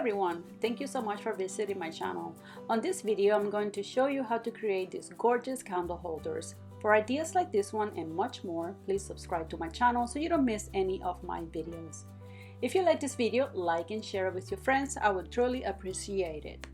everyone, thank you so much for visiting my channel. On this video I'm going to show you how to create these gorgeous candle holders. For ideas like this one and much more, please subscribe to my channel so you don't miss any of my videos. If you like this video, like and share it with your friends. I would truly appreciate it.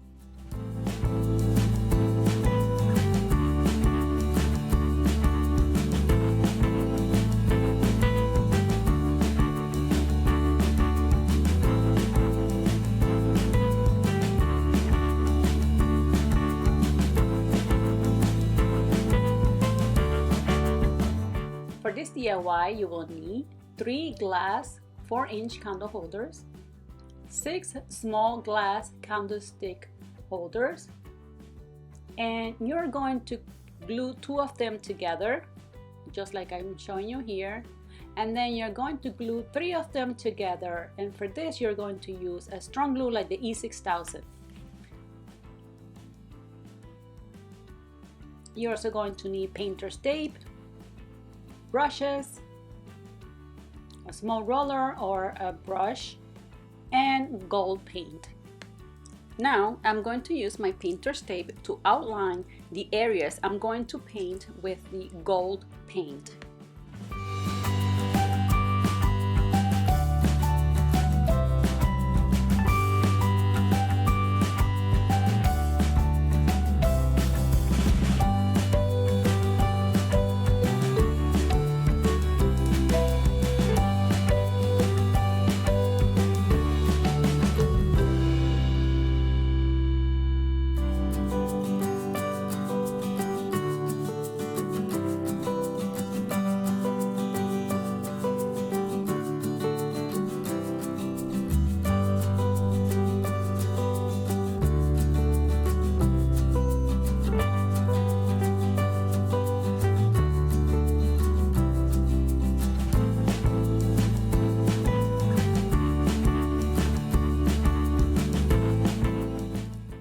For this DIY, you will need 3 glass 4-inch candle holders, 6 small glass candlestick holders, and you're going to glue 2 of them together, just like I'm showing you here, and then you're going to glue 3 of them together, and for this you're going to use a strong glue like the E6000. You're also going to need painter's tape, brushes, a small roller or a brush, and gold paint. Now I'm going to use my painter's tape to outline the areas I'm going to paint with the gold paint.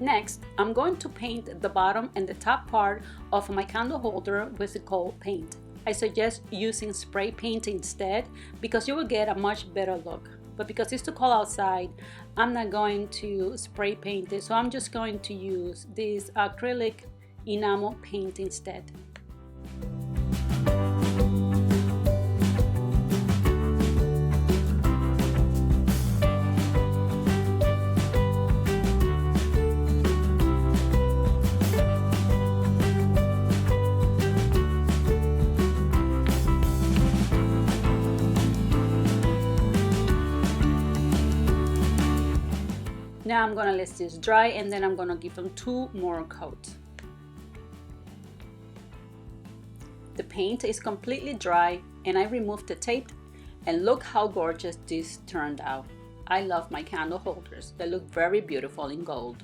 Next, I'm going to paint the bottom and the top part of my candle holder with the gold paint. I suggest using spray paint instead because you will get a much better look. But because it's too cold outside, I'm not going to spray paint it, so I'm just going to use this acrylic enamel paint instead. Now I'm gonna let this dry and then I'm gonna give them 2 more coats. The paint is completely dry and I removed the tape, and look how gorgeous this turned out. I love my candle holders. They look very beautiful in gold.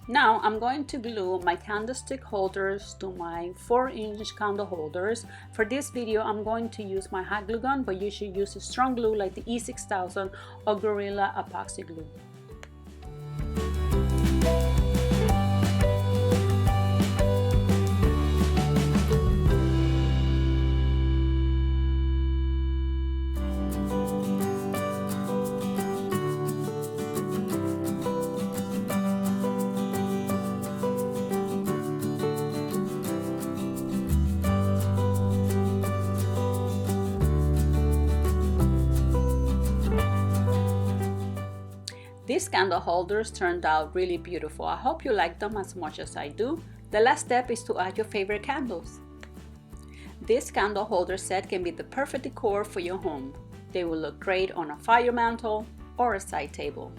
Now I'm going to glue my candlestick holders to my 4-inch candle holders. For this video I'm going to use my hot glue gun, but you should use a strong glue like the E6000 or Gorilla epoxy glue. These candle holders turned out really beautiful. I hope you like them as much as I do. The last step is to add your favorite candles. This candle holder set can be the perfect decor for your home. They will look great on a fire mantle or a side table.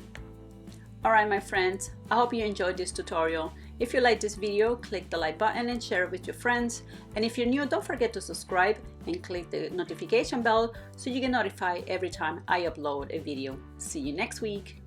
Alright my friends, I hope you enjoyed this tutorial. If you like this video, click the like button and share it with your friends. And if you're new, don't forget to subscribe and click the notification bell so you get notified every time I upload a video. See you next week.